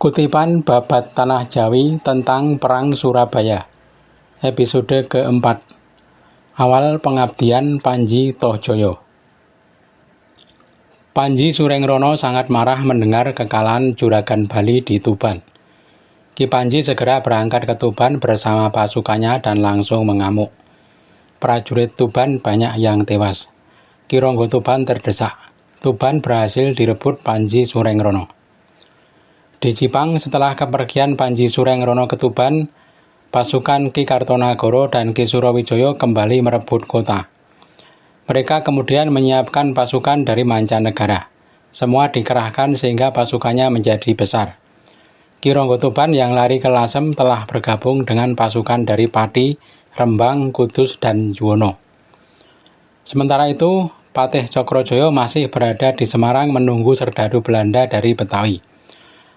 Kutipan Babat Tanah Jawi tentang Perang Surabaya, episode keempat. Awal pengabdian Panji Tohjoyo. Panji Surengrono sangat marah mendengar kekalahan Juragan Bali di Tuban. Ki Panji segera berangkat ke Tuban bersama pasukannya dan langsung mengamuk. Prajurit Tuban banyak yang tewas. Ki Ronggo Tuban terdesak. Tuban berhasil direbut Panji Surengrono. Di Jipang, setelah kepergian Panji Surengrono ke Tuban, pasukan Ki Kartonagoro dan Ki Surowijoyo kembali merebut kota. Mereka kemudian menyiapkan pasukan dari mancanegara. Semua dikerahkan sehingga pasukannya menjadi besar. Ki Ronggo Tuban yang lari ke Lasem telah bergabung dengan pasukan dari Pati, Rembang, Kudus, dan Juwono. Sementara itu, Patih Cokrojoyo masih berada di Semarang menunggu serdadu Belanda dari Betawi.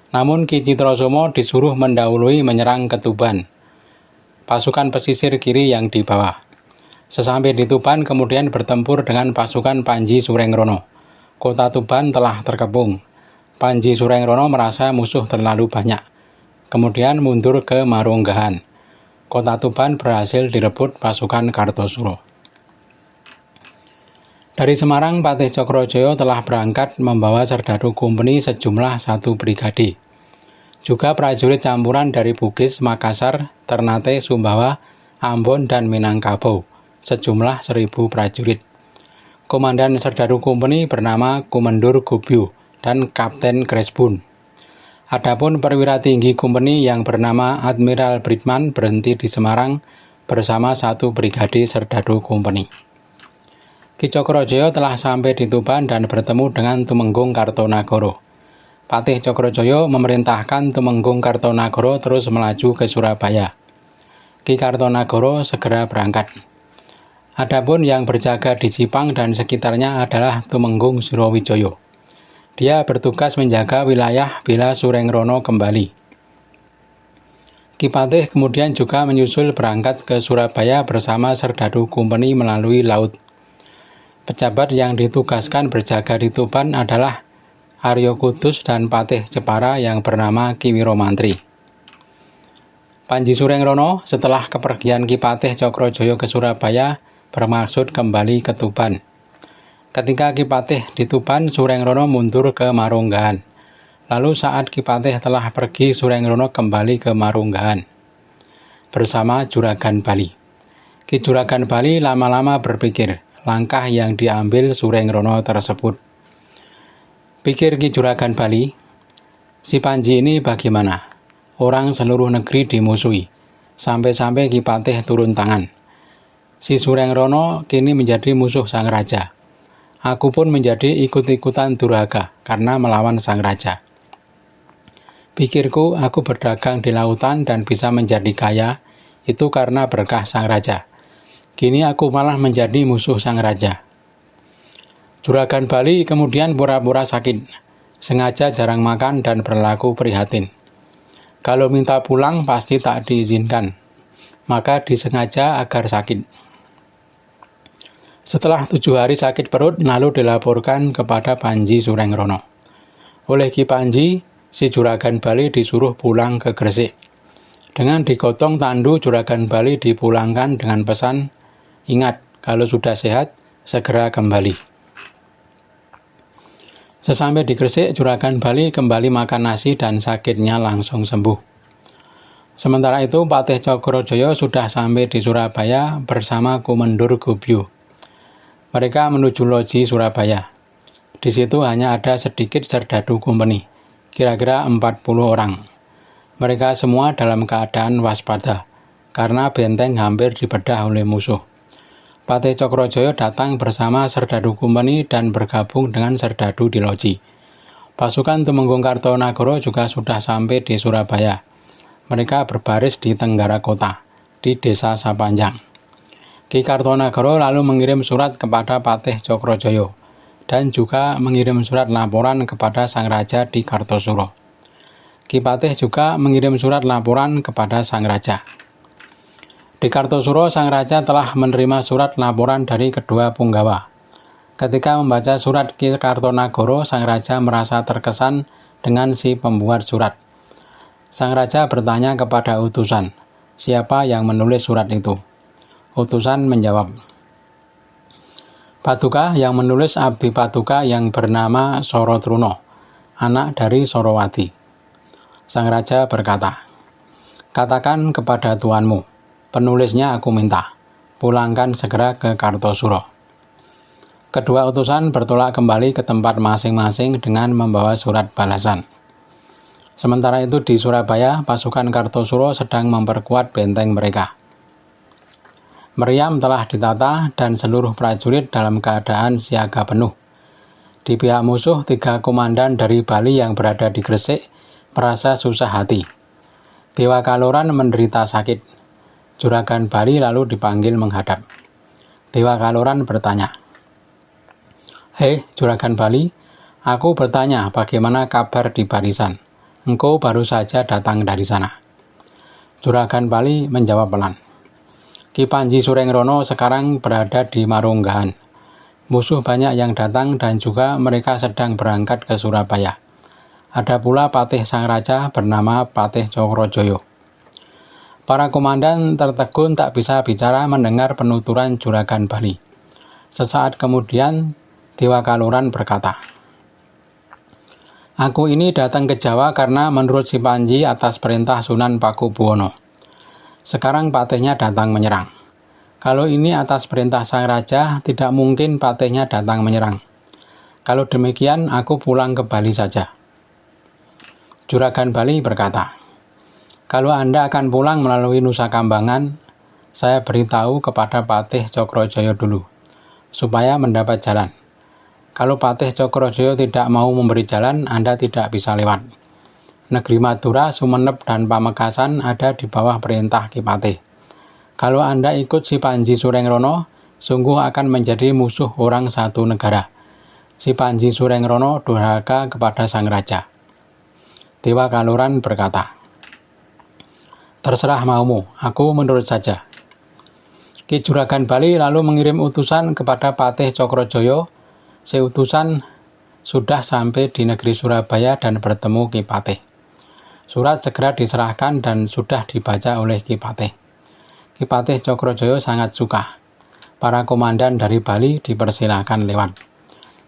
Namun Ki Citrosomo disuruh mendahului menyerang ke Tuban. Pasukan pesisir kiri yang dibawa. Sesampai di Tuban kemudian bertempur dengan pasukan Panji Surengrono. Kota Tuban telah terkepung. Panji Surengrono merasa musuh terlalu banyak. Kemudian mundur ke Marunggahan. Kota Tuban berhasil direbut pasukan Kartosuro. Dari Semarang, Patih Cokrojoyo telah berangkat membawa serdadu kompeni sejumlah 1 brigade. Juga prajurit campuran dari Bugis, Makassar, Ternate, Sumbawa, Ambon, dan Minangkabau, sejumlah 1000 prajurit. Komandan serdadu kompeni bernama Kumendur Gubyu dan Kapten Kresbun. Adapun perwira tinggi kompeni yang bernama Admiral Bridman berhenti di Semarang bersama 1 brigade serdadu kompeni. Ki Cokrojoyo telah sampai di Tuban dan bertemu dengan Tumenggung Kartonagoro. Patih Cokrojoyo memerintahkan Tumenggung Kartonagoro terus melaju ke Surabaya. Ki Kartonagoro segera berangkat. Adapun yang berjaga di Jipang dan sekitarnya adalah Tumenggung Surowijoyo. Dia bertugas menjaga wilayah bila Surengrono kembali. Ki Patih kemudian juga menyusul berangkat ke Surabaya bersama serdadu kompeni melalui laut. Pejabat yang ditugaskan berjaga di Tuban adalah Aryo Kudus dan Patih Jepara yang bernama Ki Wiromantri. Panji Surengrono setelah kepergian Ki Patih Cokrojoyo ke Surabaya bermaksud kembali ke Tuban. Ketika Ki Patih di Tuban, Surengrono mundur ke Marunggahan. Lalu saat Ki Patih telah pergi, Surengrono kembali ke Marunggahan bersama Juragan Bali. Ki Juragan Bali lama-lama berpikir langkah yang diambil Surengrono tersebut. Pikir Ki Juragan Bali, si Panji ini bagaimana? Orang seluruh negeri dimusuhi, sampai-sampai Ki Patih turun tangan. Si Surengrono kini menjadi musuh sang raja. Aku pun menjadi ikut-ikutan durhaka karena melawan sang raja. Pikirku, aku berdagang di lautan dan bisa menjadi kaya, itu karena berkah sang raja. Kini aku malah menjadi musuh sang raja. Juragan Bali kemudian pura-pura sakit, sengaja jarang makan dan berlaku prihatin. Kalau minta pulang pasti tak diizinkan, maka disengaja agar sakit. Setelah 7 hari sakit perut, lalu dilaporkan kepada Panji Surengrono. Oleh Ki Panji, si Juragan Bali disuruh pulang ke Gresik. Dengan digotong tandu, Juragan Bali dipulangkan dengan pesan, ingat, kalau sudah sehat, segera kembali. Sesampai di Gresik, Juragan Bali kembali makan nasi dan sakitnya langsung sembuh. Sementara itu, Patih Cokrojoyo sudah sampai di Surabaya bersama Kumendur Gubyu. Mereka menuju loji Surabaya. Di situ hanya ada sedikit serdadu kompeni, kira-kira 40 orang. Mereka semua dalam keadaan waspada, karena benteng hampir dibedah oleh musuh. Patih Cokrojoyo datang bersama serdadu kompeni dan bergabung dengan serdadu di loji. Pasukan Tumenggung Kartonagoro juga sudah sampai di Surabaya. Mereka berbaris di tenggara kota, di desa Sapanjang. Ki Kartonagoro lalu mengirim surat kepada Patih Cokrojoyo dan juga mengirim surat laporan kepada sang raja di Kartosuro. Ki Patih juga mengirim surat laporan kepada sang raja. Di Kartosuro, sang raja telah menerima surat laporan dari kedua punggawa. Ketika membaca surat Ki Kartonagoro, sang raja merasa terkesan dengan si pembuat surat. Sang raja bertanya kepada utusan, siapa yang menulis surat itu? Utusan menjawab, Paduka yang menulis abdi Paduka yang bernama Sorotruno, anak dari Sorowati. Sang raja berkata, katakan kepada tuanmu, penulisnya aku minta, pulangkan segera ke Kartosuro. Kedua utusan bertolak kembali ke tempat masing-masing dengan membawa surat balasan. Sementara itu di Surabaya, pasukan Kartosuro sedang memperkuat benteng mereka. Meriam telah ditata dan seluruh prajurit dalam keadaan siaga penuh. Di pihak musuh, 3 komandan dari Bali yang berada di Gresik merasa susah hati. Dewa Kaloran menderita sakit. Juragan Bali lalu dipanggil menghadap. Dewa Kaloran bertanya, Hei Juragan Bali, aku bertanya bagaimana kabar di barisan. Engkau baru saja datang dari sana. Juragan Bali menjawab pelan. Ki Panji Surengrono sekarang berada di Marunggahan. Musuh banyak yang datang dan juga mereka sedang berangkat ke Surabaya. Ada pula patih sang raja bernama Patih Cokrojoyo. Para komandan tertegun tak bisa bicara mendengar penuturan Juragan Bali. Sesaat kemudian Dewa Kaloran berkata, Aku ini datang ke Jawa karena menurut si Panji atas perintah Sunan Pakubuwono. Sekarang patihnya datang menyerang. Kalau ini atas perintah sang raja, tidak mungkin patihnya datang menyerang. Kalau demikian, aku pulang ke Bali saja. Juragan Bali berkata, kalau Anda akan pulang melalui Nusa Kambangan, saya beritahu kepada Patih Cokrojoyo dulu, supaya mendapat jalan. Kalau Patih Cokrojoyo tidak mau memberi jalan, Anda tidak bisa lewat. Negeri Madura, Sumenep, dan Pamekasan ada di bawah perintah Ki Patih. Kalau Anda ikut si Panji Surengrono, sungguh akan menjadi musuh orang satu negara. Si Panji Surengrono durhaka kepada sang raja. Dewa Kaloran berkata, terserah maumu, aku menurut saja. Ki Juragan Bali lalu mengirim utusan kepada Patih Cokrojoyo. Si utusan sudah sampai di negeri Surabaya dan bertemu Ki Patih. Surat segera diserahkan dan sudah dibaca oleh Ki Patih. Ki Patih Cokrojoyo sangat suka. Para komandan dari Bali dipersilahkan lewat.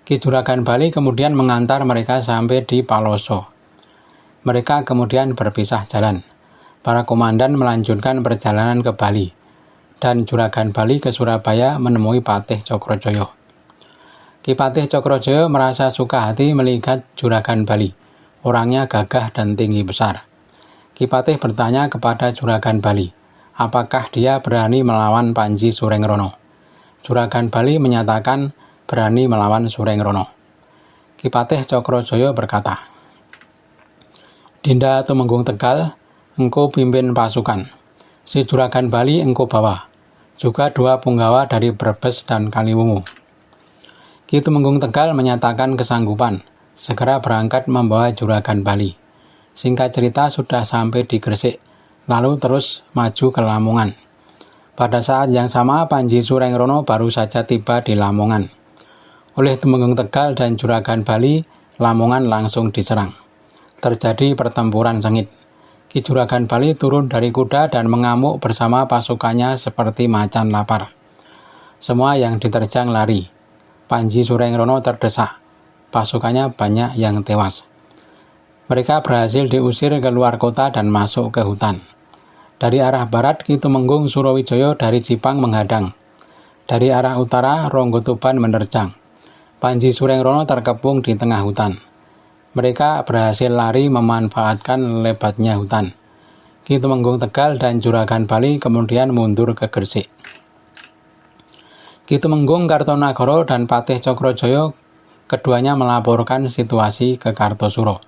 Ki Juragan Bali kemudian mengantar mereka sampai di Paloso. Mereka kemudian berpisah jalan. Para komandan melanjutkan perjalanan ke Bali. Dan Juragan Bali ke Surabaya menemui Patih Cokrojoyo. Ki Patih Cokrojoyo merasa suka hati melihat Juragan Bali. Orangnya gagah dan tinggi besar. Ki Patih bertanya kepada Juragan Bali, apakah dia berani melawan Panji Surengrono. Juragan Bali menyatakan berani melawan Surengrono. Ki Patih Cokrojoyo berkata, Dinda Tumenggung Tegal, engkau pimpin pasukan. Si Juragan Bali engkau bawa. Juga 2 punggawa dari Brebes dan Kaliwungu. Ki Tumenggung Tegal menyatakan kesanggupan, segera berangkat membawa Juragan Bali. Singkat cerita sudah sampai di Gresik, lalu terus maju ke Lamongan. Pada saat yang sama Panji Surengrono baru saja tiba di Lamongan. Oleh Tumenggung Tegal dan Juragan Bali, Lamongan langsung diserang. Terjadi pertempuran sengit. Ki Juragan Bali turun dari kuda dan mengamuk bersama pasukannya seperti macan lapar. Semua yang diterjang lari. Panji Surengrono terdesak. Pasukannya banyak yang tewas. Mereka berhasil diusir keluar kota dan masuk ke hutan. Dari arah barat, Ki Tumenggung Surowijoyo dari Jipang menghadang. Dari arah utara, Ronggotuban menerjang. Panji Surengrono terkepung di tengah hutan. Mereka berhasil lari memanfaatkan lebatnya hutan. Ki Tumenggung Tegal dan Juragan Bali kemudian mundur ke Gresik. Ki Tumenggung Kartonagoro dan Patih Cokrojoyo keduanya melaporkan situasi ke Kartosuro.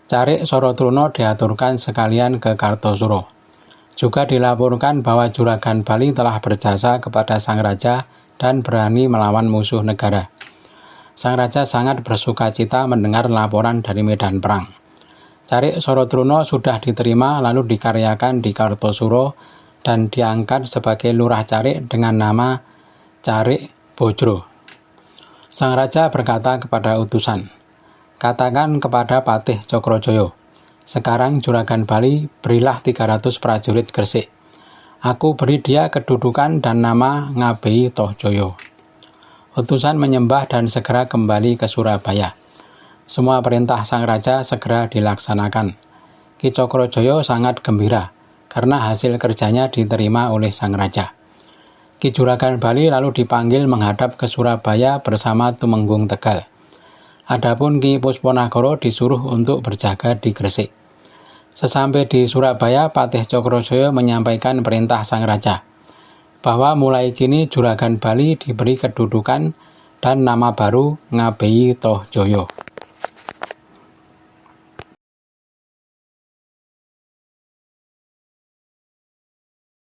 Carik Sorotruno diaturkan sekalian ke Kartosuro. Juga dilaporkan bahwa Juragan Bali telah berjasa kepada sang raja dan berani melawan musuh negara. Sang raja sangat bersukacita mendengar laporan dari medan perang. Carik Sorotruno sudah diterima lalu dikaryakan di Kartosuro dan diangkat sebagai lurah Carik dengan nama Carik Bojro. Sang raja berkata kepada utusan, katakan kepada Patih Cokrojoyo, Sekarang Juragan Bali berilah 300 prajurit Gresik. Aku beri dia kedudukan dan nama Ngabei Tohjoyo. Utusan menyembah dan segera kembali ke Surabaya. Semua perintah sang raja segera dilaksanakan. Ki Cokrojoyo sangat gembira karena hasil kerjanya diterima oleh sang raja. Ki Juragan Bali lalu dipanggil menghadap ke Surabaya bersama Tumenggung Tegal. Adapun Ki Pusponagoro disuruh untuk berjaga di Gresik. Sesampai di Surabaya, Patih Cokrojoyo menyampaikan perintah sang raja bahwa mulai kini Juragan Bali diberi kedudukan dan nama baru Ngabei Tohjoyo.